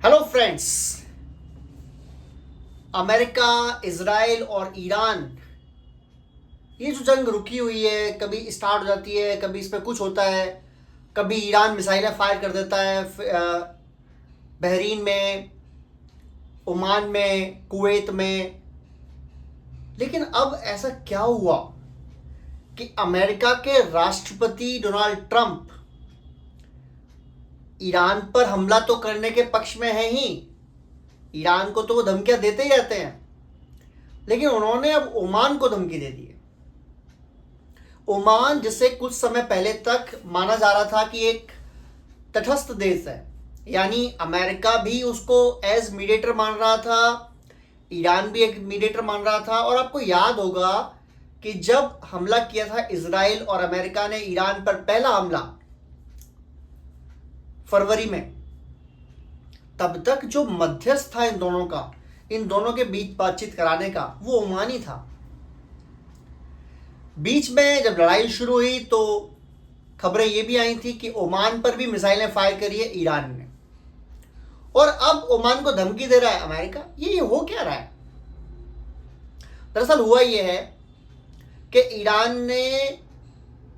Hello friends. America, Israel और Iran, ये जो जंग रुकी हुई है, कभी स्टार्ट हो जाती है, कभी इसमें कुछ होता है, कभी ईरान मिसाइलें फायर कर देता है बहरीन में, ओमान में, कुवैत में। लेकिन अब ऐसा क्या हुआ कि अमेरिका के राष्ट्रपति डोनाल्ड ट्रंप ईरान पर हमला तो करने के पक्ष में है ही, ईरान को तो वो धमकियां देते ही रहते हैं, लेकिन उन्होंने अब ओमान को धमकी दे दी है। ओमान, जिसे कुछ समय पहले तक माना जा रहा था कि एक तटस्थ देश है, यानी अमेरिका भी उसको एज मीडिएटर मान रहा था, ईरान भी एक मीडिएटर मान रहा था। और आपको याद होगा कि जब हमला किया था इजराइल और अमेरिका ने ईरान पर, पहला हमला फरवरी में, तब तक जो मध्यस्थ था इन दोनों के बीच बातचीत कराने का, वो ओमान ही था। बीच में जब लड़ाई शुरू हुई तो खबरें ये भी आई थी कि ओमान पर भी मिसाइलें फायर करी है ईरान ने, और अब ओमान को धमकी दे रहा है अमेरिका। ये हो क्या रहा है? दरअसल हुआ ये है कि ईरान ने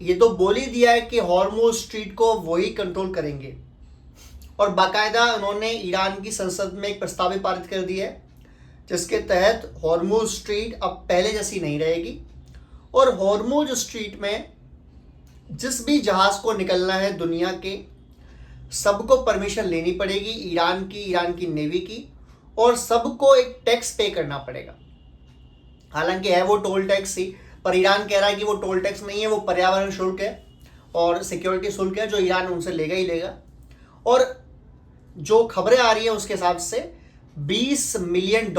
ये तो बोल ही दिया है कि हॉर्मुज स्ट्रीट को वही कंट्रोल करेंगे, और बाकायदा उन्होंने ईरान की संसद में एक प्रस्ताव भी पारित कर दिया है जिसके तहत हॉर्मुज स्ट्रीट अब पहले जैसी नहीं रहेगी, और हॉर्मुज स्ट्रीट में जिस भी जहाज को निकलना है दुनिया के, सबको परमिशन लेनी पड़ेगी, ईरान की नेवी की, और सबको एक टैक्स पे करना पड़ेगा। हालांकि है वो टोल टैक्स ही, पर ईरान कह रहा है कि वो टोल टैक्स नहीं है, वो पर्यावरण शुल्क है और सिक्योरिटी शुल्क है जो ईरान उनसे लेगा ही लेगा। और जो खबरें आ रही है उसके हिसाब से $20 मिलियन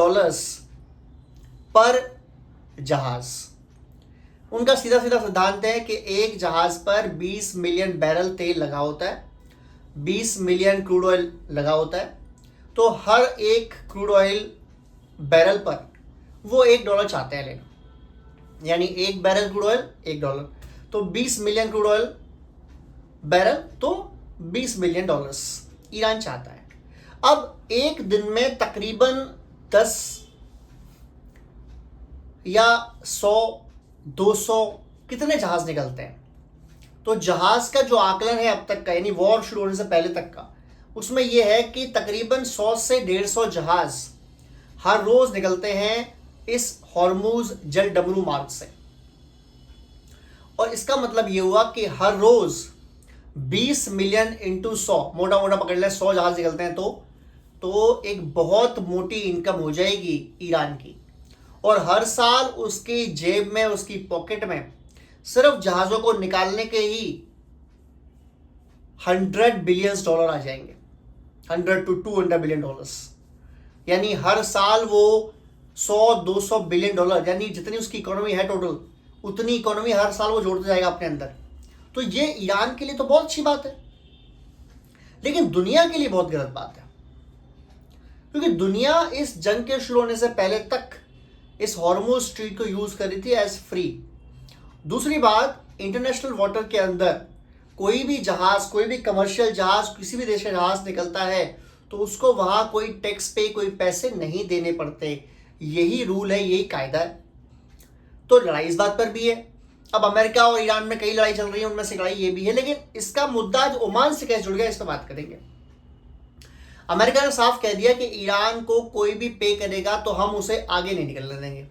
पर जहाज। उनका सीधा सीधा सिद्धांत है कि एक जहाज पर 20 मिलियन बैरल तेल लगा होता है, 20 मिलियन क्रूड ऑयल लगा होता है, तो हर एक क्रूड ऑयल बैरल पर वो $1 चाहते हैं लेना, यानी एक बैरल क्रूड ऑयल $1, तो 20 मिलियन क्रूड ऑयल बैरल तो $20 मिलियन ईरान चाहता है। अब एक दिन में तकरीबन 10 या 100 200 कितने जहाज निकलते हैं, तो जहाज का जो आकलन है अब तक का, यानी वॉर शुरू होने से पहले तक का, उसमें यह है कि तकरीबन 100 से 150 जहाज हर रोज निकलते हैं इस हॉर्मुज जल डमरू मार्ग से। और इसका मतलब यह हुआ कि हर रोज 20 मिलियन इंटू 100, मोटा मोटा पकड़ ले, 100 जहाज निकलते हैं तो एक बहुत मोटी इनकम हो जाएगी ईरान की। और हर साल उसकी जेब में, उसकी पॉकेट में सिर्फ जहाजों को निकालने के ही $100 बिलियन आ जाएंगे, $100 to $200 बिलियन। यानी हर साल वो 100-200 बिलियन डॉलर, यानी जितनी उसकी इकोनॉमी है टोटल, उतनी इकोनॉमी हर साल वो जोड़ते जाएगा अपने अंदर। तो ये ईरान के लिए तो बहुत अच्छी बात है, लेकिन दुनिया के लिए बहुत गलत बात है, क्योंकि दुनिया इस जंग के शुरू होने से पहले तक इस हॉर्मुज स्ट्रीट को यूज कर रही थी एज फ्री। दूसरी बात, इंटरनेशनल वाटर के अंदर कोई भी जहाज, कोई भी कमर्शियल जहाज, किसी भी देश का जहाज निकलता है तो उसको वहां कोई टैक्स पे, कोई पैसे नहीं देने पड़ते। यही रूल है, यही कायदा है। तो लड़ाई इस बात पर भी है। अब अमेरिका और ईरान में कई लड़ाई चल रही है, उनमें से लड़ाई ये भी है, लेकिन इसका मुद्दा जो ओमान से कैसे जुड़ गया, इस पर बात करेंगे। अमेरिका ने साफ कह दिया कि ईरान को कोई भी पे करेगा तो हम उसे आगे नहीं निकलने देंगे,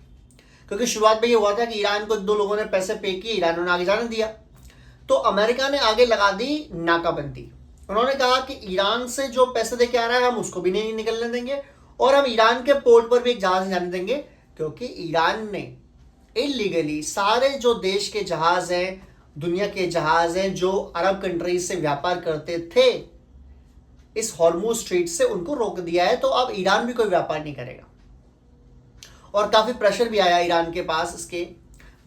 क्योंकि शुरुआत में ये हुआ था कि ईरान को 2 लोगों ने पैसे पे किए, ईरान ने आगे जाने दिया, तो अमेरिका ने आगे लगा दी नाकाबंदी। उन्होंने कहा कि ईरान से जो पैसे देके आ रहा है हम उसको भी नहीं निकलने देंगे, और हम ईरान के पोर्ट पर भी एक जहाज नहीं जाने देंगे, क्योंकि ईरान ने इलीगली सारे जो देश के जहाज हैं, दुनिया के जहाज हैं जो अरब कंट्रीज से व्यापार करते थे, इस हॉर्मुज स्ट्रीट से उनको रोक दिया है। तो अब ईरान भी कोई व्यापार नहीं करेगा, और काफी प्रेशर भी आया ईरान के पास। इसके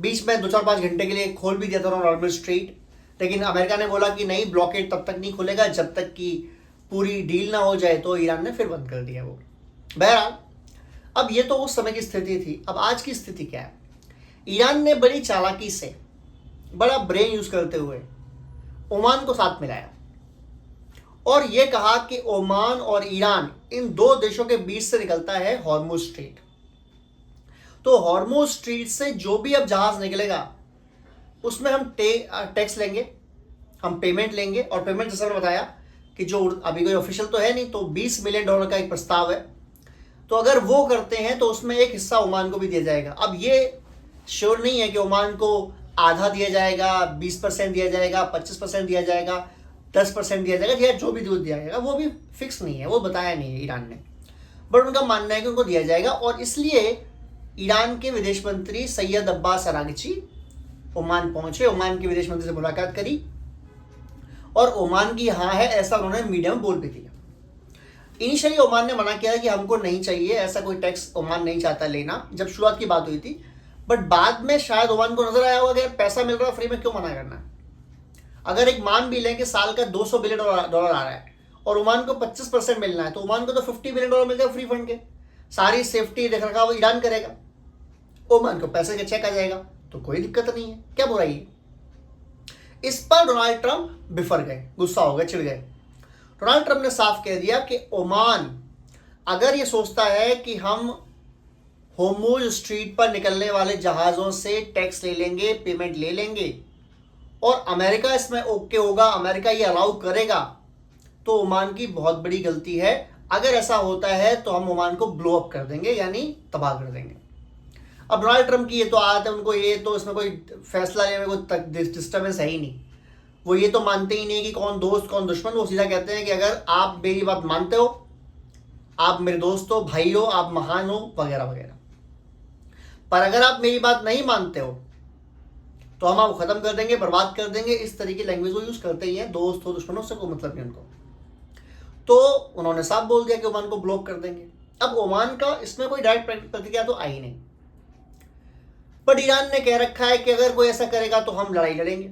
बीच में 2-4-5 घंटे के लिए खोल भी दिया था हॉर्मुज स्ट्रीट, लेकिन अमेरिका ने बोला कि नहीं, ब्लॉकेड तब तक नहीं खुलेगा जब तक कि पूरी डील ना हो जाए, तो ईरान ने फिर बंद कर दिया वो। बहरहाल, अब ये तो उस समय की स्थिति थी। अब आज की स्थिति क्या है? ईरान ने बड़ी चालाकी से, बड़ा ब्रेन यूज करते हुए ओमान को साथ मिलाया, और यह कहा कि ओमान और ईरान इन दो देशों के बीच से निकलता है हॉर्मुज स्ट्रेट। तो हॉर्मुज स्ट्रेट से जो भी अब जहाज निकलेगा उसमें हम टैक्स लेंगे, हम पेमेंट लेंगे। और पेमेंट जैसा मैंने बताया कि जो अभी कोई ऑफिशियल तो है नहीं, तो $20 मिलियन का एक प्रस्ताव है। तो अगर वो करते हैं तो उसमें एक हिस्सा ओमान को भी दिया जाएगा। अब ये श्योर नहीं है कि ओमान को आधा दिया जाएगा, 20% दिया जाएगा, 25% दिया जाएगा, 10% दिया जाएगा, या जो भी दूध दिया जाएगा, वो भी फिक्स नहीं है, वो बताया नहीं है ईरान ने। बट उनका मानना है कि उनको दिया जाएगा। और इसलिए ईरान के विदेश मंत्री सैयद अब्बास अरागची ओमान पहुंचे, ओमान के विदेश मंत्री से मुलाकात करी और ओमान की हाँ है ऐसा उन्होंने मीडिया में बोल भी दिया। इनिशियली ओमान ने मना किया कि हमको नहीं चाहिए, ऐसा कोई टैक्स ओमान नहीं चाहता लेना, जब शुरुआत की बात हुई थी। बट बाद में शायद ओमान को नजर आया होगा कि पैसा मिल रहा है फ्री में, क्यों मना करना है। अगर एक मान भी लें कि साल का $200 बिलियन आ रहा है और ओमान को 25% मिलना है, तो ओमान को तो $50 बिलियन मिल जाएगा फ्री फंड के। सारी सेफ्टी रख रखाव ईरान करेगा, ओमान को पैसे का चेक आ जाएगा, तो कोई दिक्कत नहीं है, क्या बुराई है। इस पर डोनाल्ड ट्रंप बिफर गए, गुस्सा हो गए, चिढ़ गए। डोनाल्ड ट्रंप ने साफ कह दिया कि ओमान अगर ये सोचता है कि हम होर्मुज स्ट्रीट पर निकलने वाले जहाज़ों से टैक्स ले लेंगे, पेमेंट ले लेंगे और अमेरिका इसमें ओके होगा, अमेरिका ये अलाउ करेगा, तो ओमान की बहुत बड़ी गलती है। अगर ऐसा होता है तो हम ओमान को ब्लो अप कर देंगे, यानी तबाह कर देंगे। अब डोनाल्ड ट्रंप की ये तो आदत है, उनको ये तो इसमें कोई फैसला लेने में कोई डिस्टर्बेंस है ही नहीं। वो ये तो मानते ही नहीं कि कौन दोस्त कौन दुश्मन। वो सीधा कहते हैं कि अगर आप मेरी बात मानते हो, आप मेरे दोस्त हो, भाई हो, आप महान हो, वगैरह वगैरह। पर अगर आप मेरी बात नहीं मानते हो तो हम आपको खत्म कर देंगे, बर्बाद कर देंगे। इस तरह की लैंग्वेज वो यूज करते ही हैं, दोस्त हो दुश्मन हो, उससे कोई मतलब नहीं उनको। तो उन्होंने साफ बोल दिया कि ओमान को ब्लॉक कर देंगे। अब ओमान का इसमें कोई डायरेक्ट प्रतिक्रिया तो आई नहीं, बट ईरान ने कह रखा है कि अगर कोई ऐसा करेगा तो हम लड़ाई लड़ेंगे।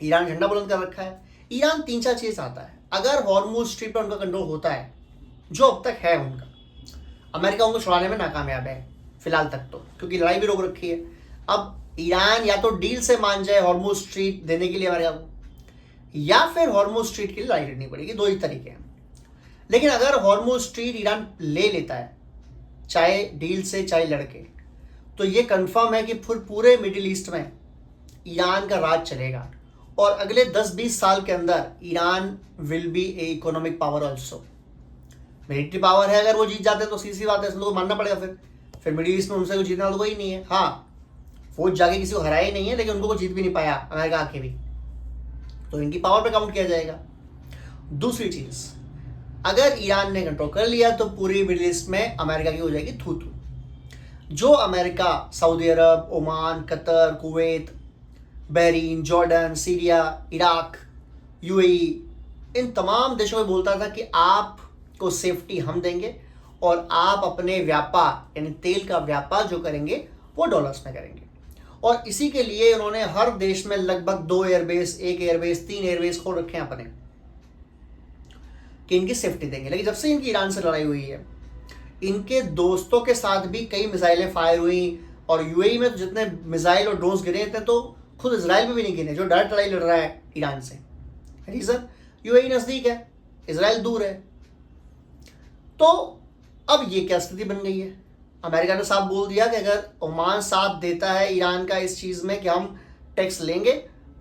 ईरान झंडा बुलंद कर रखा है। ईरान 3-4 चीज आता है। अगर हॉर्मुज स्ट्रीट पर उनका कंट्रोल होता है, जो अब तक है उनका, अमेरिका उनको छुड़ाने में नाकामयाब है फिलहाल तक तो, क्योंकि लड़ाई भी रोक रखी है। अब ईरान या तो डील से मान जाए हॉर्मुज स्ट्रीट देने के लिए अमेरिका को, या फिर हॉर्मुज स्ट्रीट के लिए लड़ाई लड़नी पड़ेगी। दो ही तरीके हैं। लेकिन अगर हॉर्मुज स्ट्रीट ईरान ले लेता है, चाहे डील से चाहे लड़के, तो ये कंफर्म है कि फिर पूरे मिडिल ईस्ट में ईरान का राज चलेगा और अगले 10-20 साल के अंदर Iran will be A economic power also. Military power है, अगर वो जीत जाते हैं तो सीधी सी बात है, इसमें तो मानना पड़ेगा। फिर मिडिल ईस्ट में उनसे कोई जीतने वाला तो कोई नहीं है। हाँ, फौज जाके किसी को हराया ही नहीं है, लेकिन उनको कोई जीत भी नहीं पाया अमेरिका आके भी, तो इनकी पावर पे काउंट किया जाएगा। दूसरी चीज, अगर ईरान ने कंट्रोल कर लिया तो पूरी मिडिल ईस्ट में अमेरिका की हो जाएगी थू थू। जो America Saudi Arab, Oman, Qatar, Kuwait, Bahrain, Jordan, Syria, Iraq, UAE, इन तमाम देशों में बोलता था कि आपको सेफ्टी हम देंगे और आप अपने व्यापार यानी तेल का व्यापार जो करेंगे वो डॉलर्स में करेंगे। और इसी के लिए उन्होंने हर देश में लगभग 2 एयरबेस, 1 एयरबेस, 3 एयरबेस खोल रखे हैं अपने, कि इनकी सेफ्टी देंगे। लेकिन जब से इनकी ईरान से लड़ाई हुई है, इनके दोस्तों के साथ भी कई मिसाइलें फायर हुई और यूएई में जितने मिसाइल और ड्रोन्स गिरे थे तो खुद इजराइल में भी नहीं गिरे, जो डायरेक्ट लड़ाई लड़ रहा है ईरान से। रीजन, यूएई नजदीक है, इजराइल दूर है। तो अब ये क्या स्थिति बन गई है। अमेरिका ने साफ बोल दिया कि अगर ओमान साथ देता है ईरान का इस चीज़ में कि हम टैक्स लेंगे,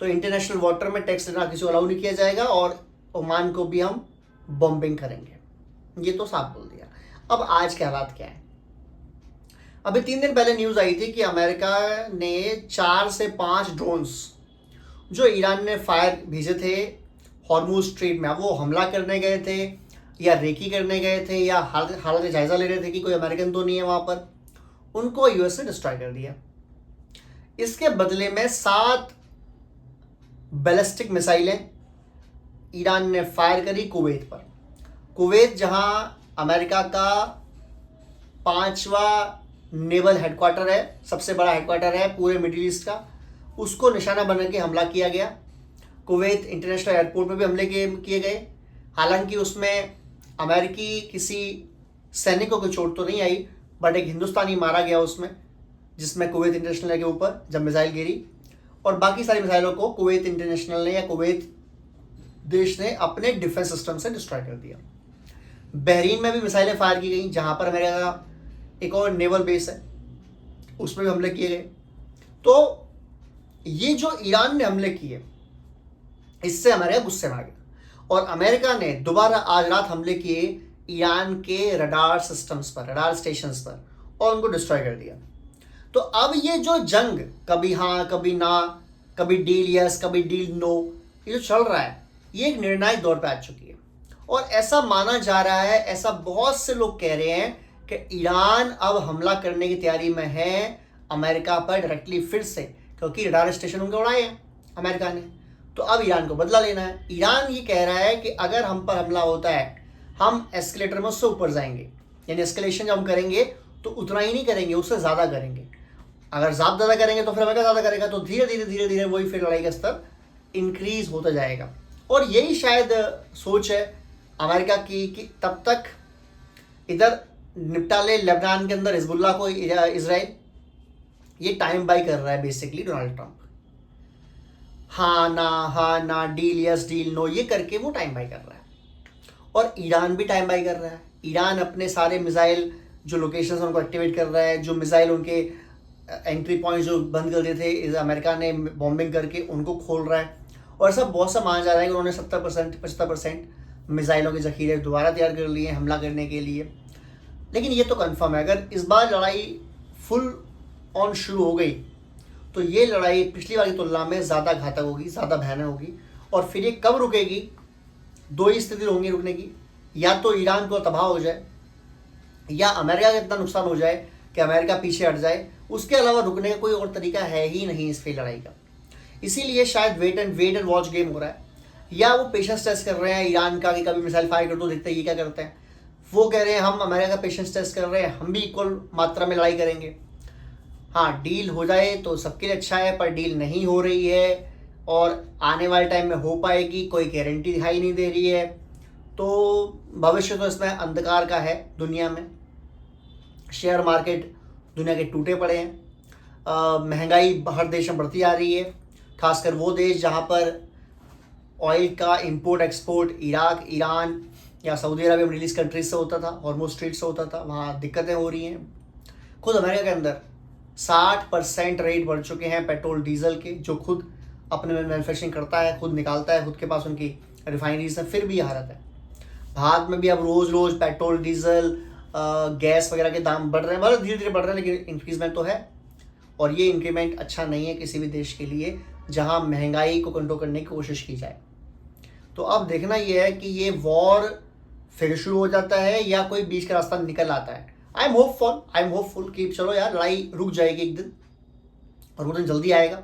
तो इंटरनेशनल वाटर में टैक्स लेना किसी को अलाउ नहीं किया जाएगा और ओमान को भी हम बॉम्बिंग करेंगे। ये तो साफ बोल दिया। अब आज के हालात क्या है। अभी 3 दिन पहले न्यूज़ आई थी कि अमेरिका ने 4 से 5 ड्रोन्स जो ईरान ने फायर भेजे थे हॉर्मुज स्ट्रेट में, वो हमला करने गए थे या रेकी करने गए थे या हालत जायजा ले रहे थे कि कोई अमेरिकन तो नहीं है वहां पर, उनको यूएस ने डिस्ट्रॉय कर दिया। इसके बदले में 7 बैलिस्टिक मिसाइलें ईरान ने फायर करी कुवैत पर। कुवैत जहां अमेरिका का 5वां नेवल हेडक्वार्टर है, सबसे बड़ा हेडक्वार्टर है पूरे मिडिल ईस्ट का, उसको निशाना बना के हमला किया गया। कुवैत इंटरनेशनल एयरपोर्ट पर भी हमले किए गए। हालांकि उसमें अमेरिकी किसी सैनिकों को चोट तो नहीं आई, बट एक हिंदुस्तानी मारा गया उसमें, जिसमें कुवैत इंटरनेशनल के ऊपर जब मिसाइल गिरी। और बाकी सारी मिसाइलों को कुवैत इंटरनेशनल ने या कुवैत देश ने अपने डिफेंस सिस्टम से डिस्ट्रॉय कर दिया। बहरीन में भी मिसाइलें फायर की गई, जहाँ पर अमेरिका का एक और नेवल बेस है, उसमें भी हमले किए गए। तो ये जो ईरान ने हमले किए, इससे अमेरिका गुस्से में आ गया और अमेरिका ने दोबारा आज रात हमले किए ईरान के रडार सिस्टम्स पर, रडार स्टेशंस पर, और उनको डिस्ट्रॉय कर दिया। तो अब ये जो जंग, कभी हाँ कभी ना, कभी डील यस कभी डील नो, ये जो चल रहा है, ये एक निर्णायक दौर पे आ चुकी है। और ऐसा माना जा रहा है, ऐसा बहुत से लोग कह रहे हैं कि ईरान अब हमला करने की तैयारी में है अमेरिका पर डायरेक्टली फिर से, क्योंकि रडार स्टेशन उनके उड़ाए हैं अमेरिका ने। तो अब ईरान को बदला लेना है। ईरान ये कह रहा है कि अगर हम पर हमला होता है, हम एस्केलेटर में उससे ऊपर जाएंगे, यानी एस्केलेशन जब हम करेंगे तो उतना ही नहीं करेंगे, उससे ज़्यादा करेंगे। अगर ज़्यादा करेंगे तो फिर अमेरिका ज़्यादा करेगा, तो धीरे धीरे धीरे धीरे वही फिर लड़ाई का स्तर इंक्रीज होता जाएगा। और यही शायद सोच है अमेरिका की कि तब तक इधर निपटा ले लेबनान के अंदर हिजबुल्लाह को इजराइल, ये टाइम बाई कर रहा है बेसिकली डोनाल्ड ट्रंप। हाँ ना, डील यस डील नो, ये करके वो टाइम बाई कर रहा है। और ईरान भी टाइम बाई कर रहा है। ईरान अपने सारे मिसाइल जो लोकेशन उनको एक्टिवेट कर रहा है, जो मिसाइल उनके एंट्री पॉइंट जो बंद कर दिए थे अमेरिका ने बॉम्बिंग करके, उनको खोल रहा है। और सब बहुत सा माना जा रहा है कि उन्होंने 70% 75% मिसाइलों के जखीरे दोबारा तैयार कर लिए हैं हमला करने के लिए। लेकिन ये तो कंफर्म है, अगर इस बार लड़ाई फुल ऑन शुरू हो गई तो ये लड़ाई पिछली बार की तुलना में ज़्यादा घातक होगी, ज़्यादा भयानक होगी। और फिर ये कब रुकेगी, दो ही स्थिति होंगी रुकने की, या तो ईरान को तबाह हो जाए, या अमेरिका का इतना नुकसान हो जाए कि अमेरिका पीछे हट जाए। उसके अलावा रुकने का कोई और तरीका है ही नहीं इस लड़ाई का। इसीलिए शायद वेट एंड वॉच गेम हो रहा है, या वो पेशेंस टेस्ट कर रहे हैं ईरान का कि कभी मिसाइल फायर कर दो, देखते हैं ये क्या करते हैं। वो कह रहे हैं हम अमेरिका का पेशेंस टेस्ट कर रहे हैं, हम भी इक्वल मात्रा में लड़ाई करेंगे। हाँ, डील हो जाए तो सबके लिए अच्छा है, पर डील नहीं हो रही है और आने वाले टाइम में हो पाएगी कोई गारंटी दिखाई नहीं दे रही है। तो भविष्य तो इसमें अंधकार का है। दुनिया में शेयर मार्केट दुनिया के टूटे पड़े हैं, महंगाई हर देश में बढ़ती आ रही है, खासकर वो देश जहाँ पर ऑयल का इंपोर्ट एक्सपोर्ट इराक, ईरान या Saudi Arabia, middle east countries से होता था, हॉर्मुज़ स्ट्रेट से होता था, वहाँ दिक्कतें हो रही हैं। खुद अमेरिका के अंदर 60% रेट बढ़ चुके हैं पेट्रोल डीजल के, जो खुद अपने मैन्युफैक्चरिंग करता है, खुद निकालता है, खुद के पास उनकी रिफाइनरीज है, फिर भी ये हालत है। भारत में भी अब रोज़ रोज़ पेट्रोल डीजल गैस वगैरह के दाम बढ़ रहे हैं, मतलब धीरे धीरे बढ़ रहे हैं, लेकिन इंक्रीजमेंट तो है। और ये इंक्रीमेंट अच्छा नहीं है किसी भी देश के लिए जहां महंगाई को कंट्रोल करने की कोशिश की जाए। तो अब देखना ये है कि ये वॉर फिर शुरू हो जाता है या कोई बीच का रास्ता निकल आता है। आई एम होपफुल कि चलो यार लड़ाई रुक जाएगी एक दिन, और वो दिन जल्दी आएगा।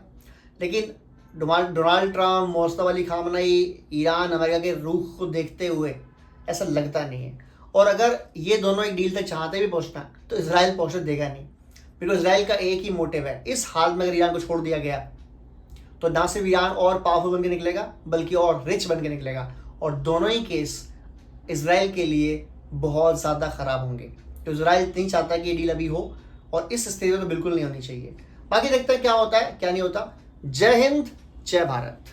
लेकिन Donald Trump, Mostafa Ali Khamenei, Iran, America के रुख को देखते हुए ऐसा लगता नहीं है। और अगर ये दोनों एक डील तक चाहते भी पहुंचना तो इसराइल पहुंचने देगा नहीं, बिकॉज इसराइल का एक ही मोटिव है, इस हाल में अगर ईरान को छोड़ दिया गया तो ना सिर्फ ईरान और पावरफुल बन के निकलेगा बल्कि और रिच बन के निकलेगा। और दोनों ही केस इसराइल के लिए बहुत ज़्यादा ख़राब होंगे। तो इसराइल नहीं चाहता कि ये डील अभी हो, और इस स्थिति में तो बिल्कुल नहीं होनी चाहिए। बाकी देखते हैं क्या होता है क्या नहीं होता। जय हिंद, जय भारत।